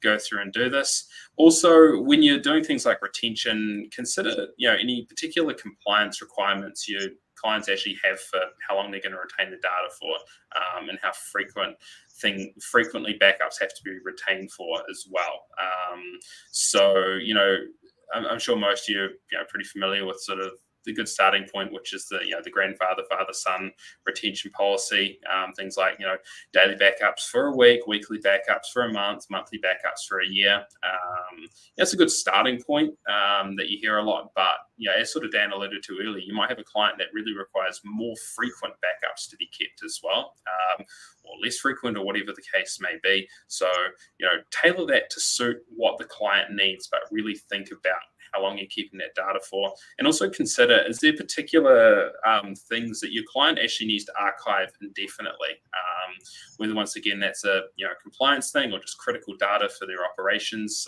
Go through and do this. Also, when you're doing things like retention, consider any particular compliance requirements your clients actually have for how long they're going to retain the data for, and how frequently backups have to be retained for as well. So I'm sure most of you are pretty familiar with sort of the good starting point, which is the grandfather, father, son retention policy. Things like daily backups for a week, weekly backups for a month, monthly backups for a year. That's a good starting point that you hear a lot. But as sort of Dan alluded to earlier, you might have a client that really requires more frequent backups to be kept as well, or less frequent, or whatever the case may be. So tailor that to suit what the client needs, but really think about how long you're keeping that data for. And also consider, is there particular things that your client actually needs to archive indefinitely? Whether, once again, that's a compliance thing or just critical data for their operations.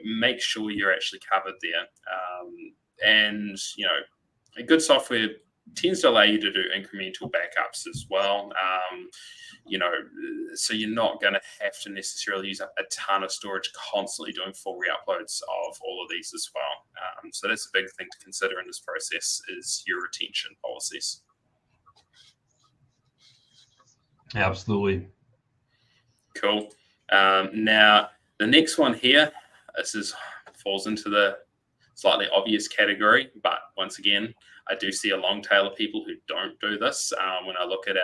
Make sure you're actually covered there. And a good software tends to allow you to do incremental backups as well. So you're not going to have to necessarily use up a ton of storage constantly doing full re-uploads of all of these as well. So that's a big thing to consider in this process, is your retention policies. Absolutely. Cool. Now, the next one here, falls into the slightly obvious category, but once again, I do see a long tail of people who don't do this. When I look at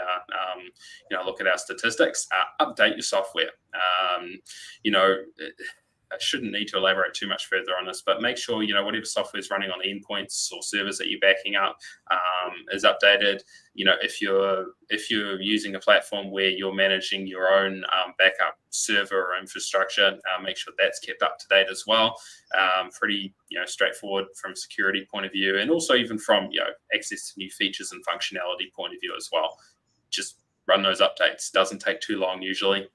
our statistics, update your software. I shouldn't need to elaborate too much further on this, but make sure whatever software is running on the endpoints or servers that you're backing up is updated. If you're using a platform where you're managing your own backup server or infrastructure, make sure that's kept up to date as well. Pretty straightforward from a security point of view, and also even from access to new features and functionality point of view as well. Just run those updates. Doesn't take too long usually.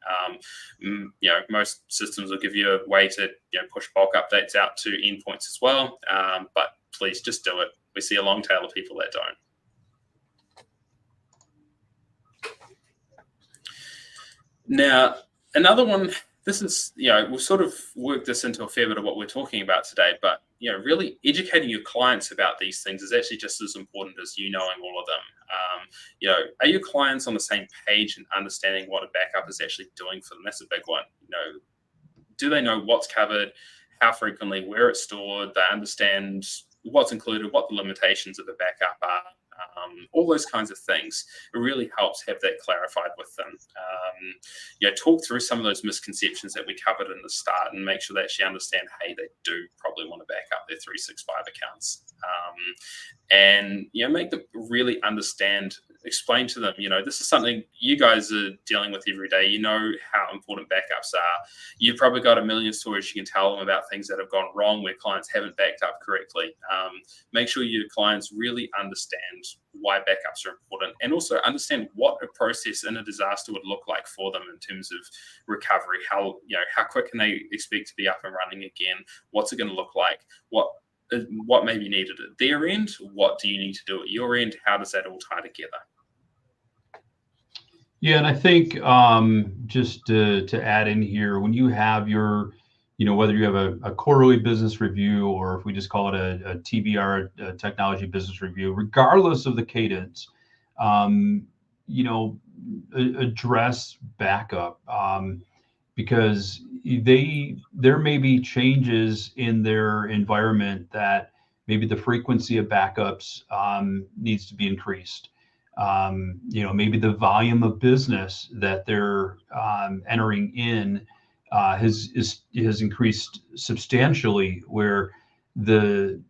Most systems will give you a way to push bulk updates out to endpoints as well. But please just do it. We see a long tail of people that don't. Now, another one, this is, we've sort of worked this into a fair bit of what we're talking about today, but, really educating your clients about these things is actually just as important as you knowing all of them. Are your clients on the same page and understanding what a backup is actually doing for them? That's a big one. Do they know what's covered, how frequently, where it's stored? They understand what's included, what the limitations of a backup are. All those kinds of things. It really helps have that clarified with them. Talk through some of those misconceptions that we covered in the start and make sure they actually understand, hey, they do probably want to back up their 365 accounts. And make them really understand, explain to them, this is something you guys are dealing with every day. You know how important backups are. You've probably got a million stories you can tell them about things that have gone wrong where clients haven't backed up correctly. Make sure your clients really understand why backups are important, and also understand what a process in a disaster would look like for them in terms of recovery. How quick can they expect to be up and running again? What's it going to look like? What may be needed at their end? What do you need to do at your end? How does that all tie together? Yeah, and I think just to add in here, when you have your, whether you have a quarterly business review or if we just call it a TBR, a technology business review, regardless of the cadence, address backup because there may be changes in their environment that maybe the frequency of backups needs to be increased. Maybe the volume of business that they're entering in has increased substantially, where the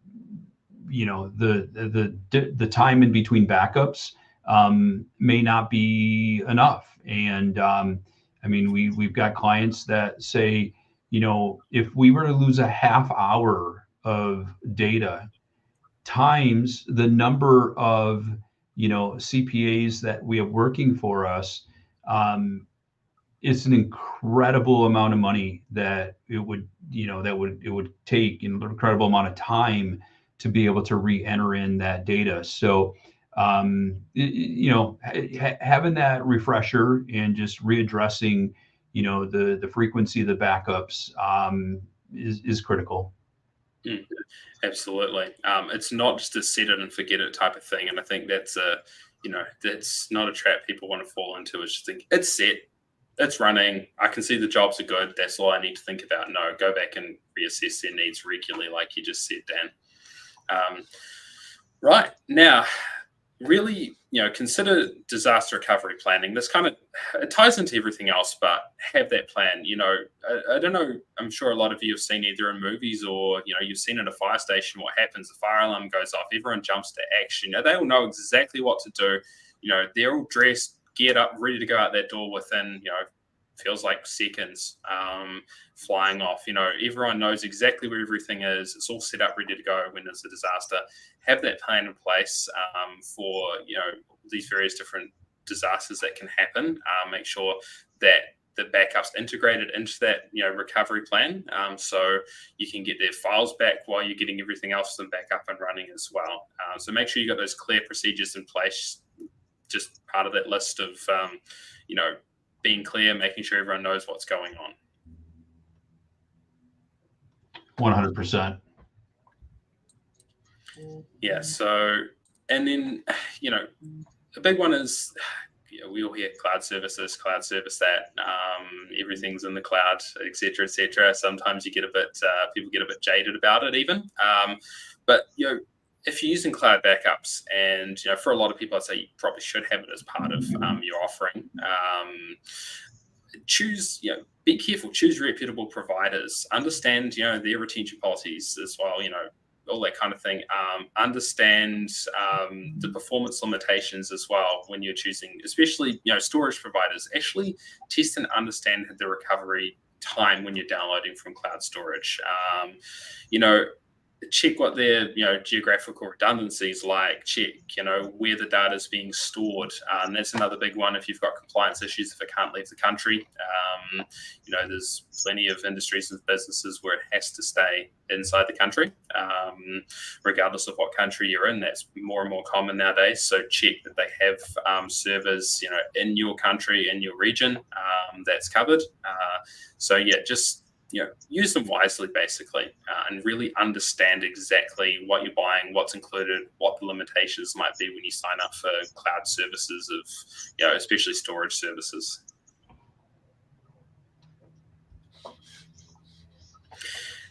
time in between backups may not be enough. And we've got clients that say, if we were to lose a half hour of data times the number of CPAs that we have working for us, it's an incredible amount of money that it would take, an incredible amount of time to be able to re-enter in that data. So having that refresher and just readdressing the frequency of the backups is critical. Absolutely. It's not just a set it and forget it type of thing. And I think that's that's not a trap people want to fall into. It's just think it's set, it's running. I can see the jobs are good. That's all I need to think about. No, go back and reassess their needs regularly, like you just said, Dan. Right now, really, consider disaster recovery planning. This kind of it ties into everything else, but have that plan. I don't know. I'm sure a lot of you have seen either in movies or you've seen at a fire station what happens. The fire alarm goes off. Everyone jumps to action. They all know exactly what to do. They're all dressed, geared up, ready to go out that door within feels like seconds, flying off. Everyone knows exactly where everything is. It's all set up, ready to go when there's a disaster. Have that plan in place for these various different disasters that can happen. Make sure that the backup's integrated into that recovery plan, so you can get their files back while you're getting everything else back up and running as well. So make sure you got those clear procedures in place. Just part of that list of being clear, making sure everyone knows what's going on. 100%. Yeah. So, and then, a big one is, we all hear cloud service that, everything's in the cloud, et cetera, et cetera. Sometimes you get a bit, people get a bit jaded about it even. But, if you're using cloud backups, and for a lot of people, I'd say you probably should have it as part of your offering. Choose, be careful. Choose reputable providers. Understand, their retention policies as well. All that kind of thing. Understand the performance limitations as well when you're choosing, especially storage providers. Actually, test and understand the recovery time when you're downloading from cloud storage. check what their geographical redundancies like, check where the data is being stored, and that's another big one. If you've got compliance issues, if it can't leave the country, there's plenty of industries and businesses where it has to stay inside the country, regardless of what country you're in. That's more and more common nowadays. So check that they have servers in your country, in your region, that's covered. So yeah, just use them wisely, basically, and really understand exactly what you're buying, what's included, what the limitations might be when you sign up for cloud services of, especially storage services.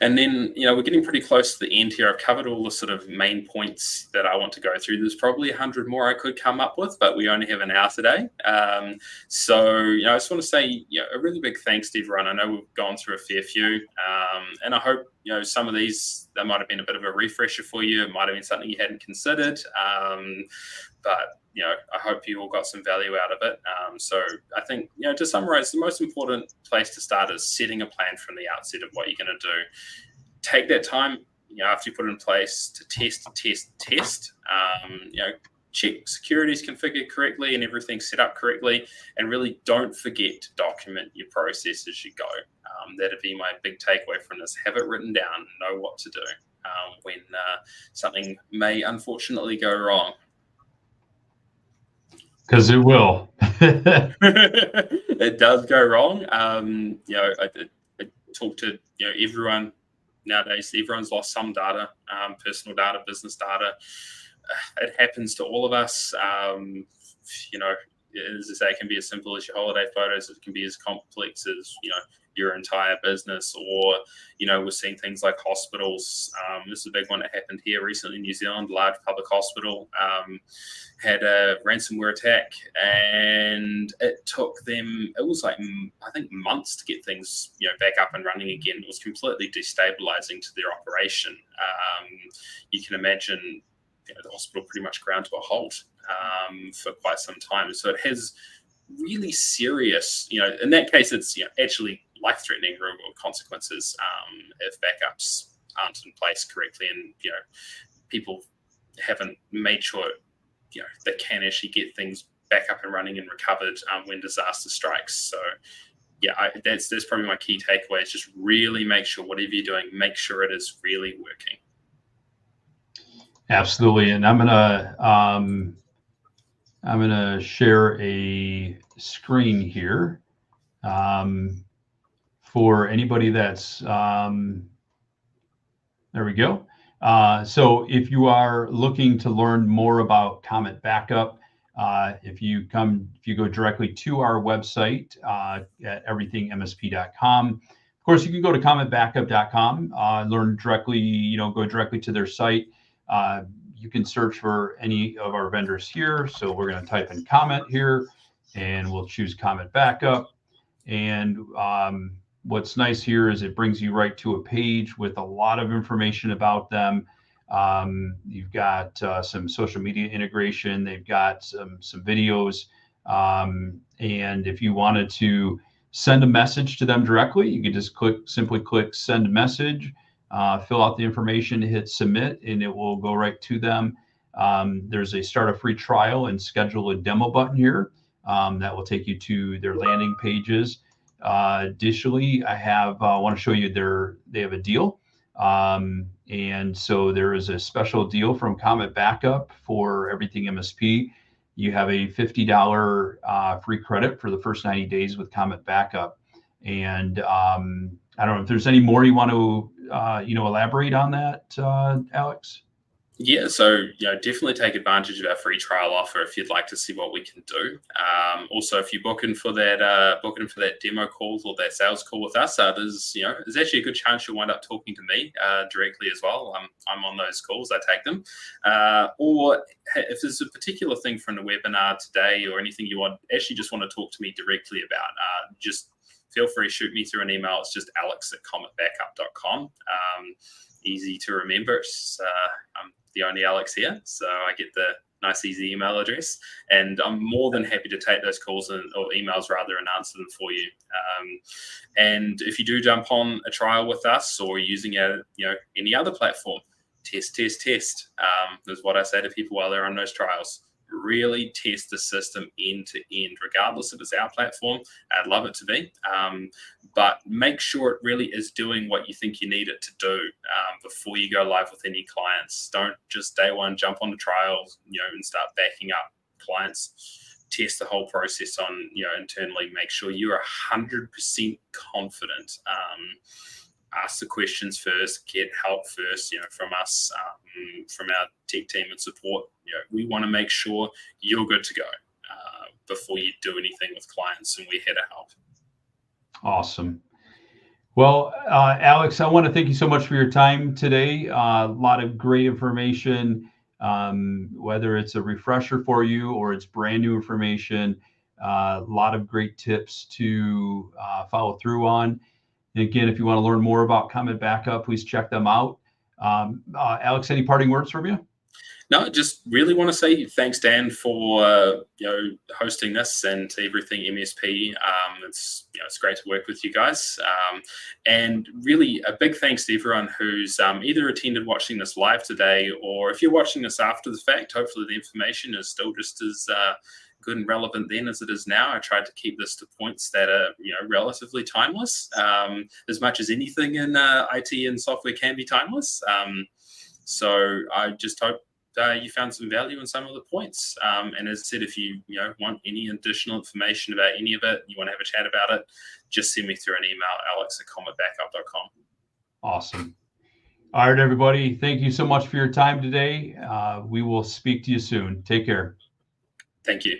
And then, we're getting pretty close to the end here. I've covered all the sort of main points that I want to go through. There's probably 100 more I could come up with, but we only have an hour today. So, I just want to say a really big thanks to everyone. I know we've gone through a fair few, and I hope, some of these, that might have been a bit of a refresher for you. It might have been something you hadn't considered, but I hope you all got some value out of it. So I think, to summarize, the most important place to start is setting a plan from the outset of what you're going to do. Take that time, after you put it in place, to test. Check security is configured correctly and everything's set up correctly, and really don't forget to document your process as you go. That'd be my big takeaway from this. Have it written down, know what to do when something may unfortunately go wrong. Because it will. It does go wrong. I talk to everyone nowadays. Everyone's lost some data, personal data, business data. It happens to all of us. As I say, it can be as simple as your holiday photos. It can be as complex as your entire business, or we're seeing things like hospitals. This is a big one that happened here recently in New Zealand. A large public hospital had a ransomware attack, and it took them, it was like, I think, months to get things back up and running again. It was completely destabilizing to their operation. You can imagine the hospital pretty much ground to a halt for quite some time. So it has really serious, in that case, it's actually life-threatening real world consequences if backups aren't in place correctly, and people haven't made sure they can actually get things back up and running and recovered when disaster strikes. So that's probably my key takeaway, is just really make sure whatever you're doing, make sure it is really working. Absolutely. And I'm gonna share a screen here for anybody that's there we go. So if you are looking to learn more about Comet Backup, if you go directly to our website at everythingmsp.com. Of course, you can go to cometbackup.com, learn directly, go directly to their site. You can search for any of our vendors here. So we're going to type in Comet here, and we'll choose Comet Backup. And what's nice here is it brings you right to a page with a lot of information about them. You've got some social media integration. They've got some videos. And if you wanted to send a message to them directly, you could just simply click send message, fill out the information, hit submit, and it will go right to them. There's a start a free trial and schedule a demo button here that will take you to their landing pages. Additionally, I want to show you they have a deal. And so there is a special deal from Comet Backup for everything MSP. You have a $50 free credit for the first 90 days with Comet Backup. And I don't know if there's any more you want to elaborate on that, Alex. Yeah, so definitely take advantage of our free trial offer if you'd like to see what we can do. Also, if you book in for that demo call or that sales call with us, there's actually a good chance you'll wind up talking to me directly as well. I'm on those calls, I take them. Or if there's a particular thing from the webinar today or anything you just want to talk to me directly about, just feel free to shoot me through an email. It's just alex@cometbackup.com. Easy to remember. I'm the only Alex here, so I get the nice, easy email address, and I'm more than happy to take those calls or emails rather and answer them for you. And if you do jump on a trial with us or using any other platform, test, test, test. Is what I say to people while they're on those trials. Really test the system end to end, regardless if it's our platform. I'd love it to be, but make sure it really is doing what you think you need it to do before you go live with any clients. Don't just day one jump on the trials, and start backing up clients. Test the whole process on, internally. Make sure you're 100% confident. Ask the questions first, get help first, from us, from our tech team and support. We want to make sure you're good to go before you do anything with clients, and we're here to help. Awesome. Well, Alex, I want to thank you so much for your time today. A lot of great information, whether it's a refresher for you or it's brand new information. A lot of great tips to follow through on. And again, if you want to learn more about Comment Backup, please check them out. Alex, any parting words from you? No, just really want to say thanks, Dan, for hosting this, and to everything MSP. It's great to work with you guys, and really a big thanks to everyone who's either attended watching this live today, or if you're watching this after the fact. Hopefully, the information is still just as good and relevant then as it is now. I tried to keep this to points that are relatively timeless, as much as anything in IT and software can be timeless. So I just hope you found some value in some of the points. And as I said, if you want any additional information about any of it, you want to have a chat about it, just send me through an email, alex@commentbackup.com. Awesome. All right, everybody. Thank you so much for your time today. We will speak to you soon. Take care. Thank you.